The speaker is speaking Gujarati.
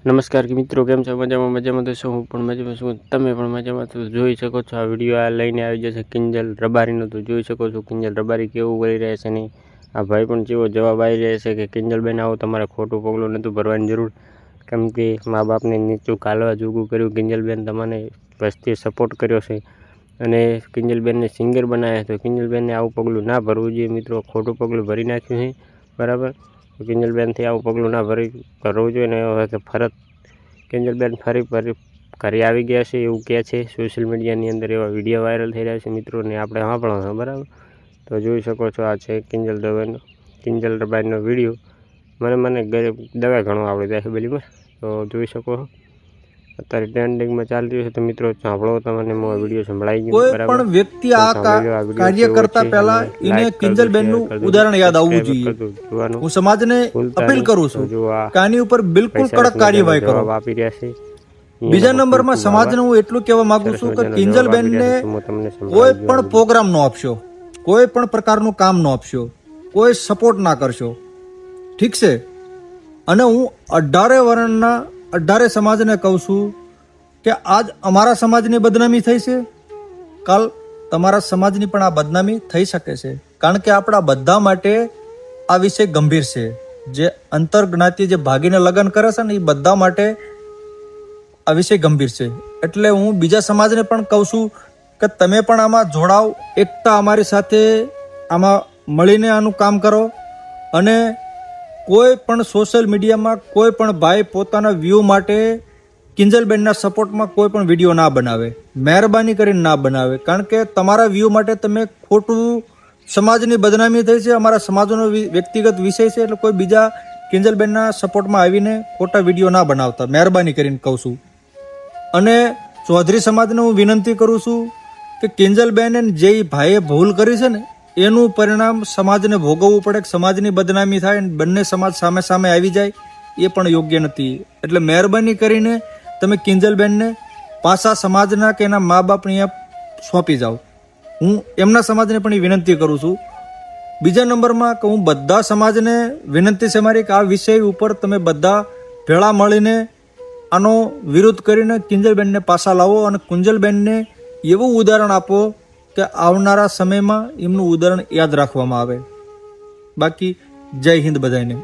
નમસ્કાર કે મિત્રો, કેમ છો? મજામાં તો હું પણ મજામાં છું, તમે પણ મજામાં તો જોઈ શકો છો. આ વિડીયો આ લઈને આવી જશે કિંજલ રબારીનો, તો જોઈ શકો છો કિંજલ રબારી કેવું કરી રહ્યા છે નહીં. આ ભાઈ પણ જેવો જવાબ આવી રહ્યા છે કે કિંજલબેન આવો તમારે ખોટું પગલું નહોતું ભરવાની જરૂર, કેમ કે મા બાપને નીચું કાલવા જોગું કર્યું. કિંજલબેન તમને વસ્તી સપોર્ટ કર્યો છે અને કિંજલબેનને સિંગર બનાવ્યા, તો કિંજલબેનને આવું પગલું ના ભરવું જોઈએ મિત્રો. ખોટું પગલું ભરી નાખ્યું છે, બરાબર. કિંજલબેનથી આવું પગલું ના ભરવું જોઈએ ને. હવે ફરત કિંજલબેન ફરી ઘરે આવી ગયા છે એવું કહે છે. સોશિયલ મીડિયાની અંદર એવા વિડીયો વાયરલ થઈ રહ્યા છે મિત્રોને આપણે સાંભળો, બરાબર. તો જોઈ શકો છો આ છે કિંજલ રબારીનો વિડીયો. મને દવા ઘણો આવડી જાય છે બલીમાં, તો જોઈ શકો છો. અત્યારે ટ્રેન્ડિંગમાં ચાલી રહ્યું છે, તો મિત્રો સાંભળો, તમને વિડીયો સંભળાઈ ગયો. કોઈ પણ વ્યક્તિ આ કાર્ય કરતા પહેલા એને કિંજલબેનનું ઉદાહરણ યાદ આવવું જોઈએ. હું સમાજને અપીલ કરું છું કે આની ઉપર બિલકુલ કડક કાર્યવાહી કરો. આપી રહ્યા છે. બીજા નંબરમાં સમાજને હું એટલું કહેવા માંગુ છું કે કિંજલબેનને કોઈ પણ પ્રોગ્રામ ન આપશો, કોઈ પણ પ્રકારનું કામ ન આપશો, કોઈ સપોર્ટ ના કરશો, ઠીક છે. અને હું 18 વર્ણના 18 સમાજને કહું છું કે આજ અમારા સમાજની બદનામી થઈ છે, કાલ તમારા સમાજની પણ આ બદનામી થઈ શકે છે. કારણ કે આપણા બધા માટે આ વિષય ગંભીર છે. જે અંતરજ્ઞાતિ જે ભાગીને લગ્ન કરે છે ને, એ બધા માટે આ વિષય ગંભીર છે. એટલે હું બીજા સમાજને પણ કહું છું કે તમે પણ આમાં જોડાવ, એકતા અમારી સાથે આમાં મળીને આનું કામ કરો. અને કોઈ પણ સોશિયલ મીડિયામાં કોઈ પણ ભાઈ પોતાના વ્યૂ માટે કિંજલબેનના સપોર્ટમાં કોઈ પણ વિડીયો ના બનાવે, મહેરબાની કરીને ના બનાવે. કારણ કે તમારા વ્યૂ માટે તમે ખોટું, સમાજની બદનામી થઈ છે, અમારા સમાજનો વ્યક્તિગત વિષય છે. એટલે કોઈ બીજા કિંજલબેનના સપોર્ટમાં આવીને ખોટા વિડીયો ના બનાવતા, મહેરબાની કરીને કહું છું. અને ચૌધરી સમાજને હું વિનંતી કરું છું કે કિંજલબેને જે ભાઈએ ભૂલ કરી છે ને, એનું પરિણામ સમાજને ભોગવવું પડે. સમાજની બદનામી થાય, બંને સમાજ સામે સામે આવી જાય, એ પણ યોગ્ય નથી. એટલે મહેરબાની કરીને તમે કિંજલબેનને પાછા સમાજના કે એના મા બાપને અહીંયા સોંપી જાઓ. હું એમના સમાજને પણ એ વિનંતી કરું છું. બીજા નંબરમાં કે હું બધા સમાજને વિનંતી છે મારી કે આ વિષય ઉપર તમે બધા ભેળા મળીને આનો વિરોધ કરીને કિંજલબેનને પાછા લાવો અને કિંજલબેનને એવું ઉદાહરણ આપો કે આવનારા સમયમાં એમનું ઉદાહરણ યાદ રાખવામાં આવે. બાકી જય હિન્દ બધાને.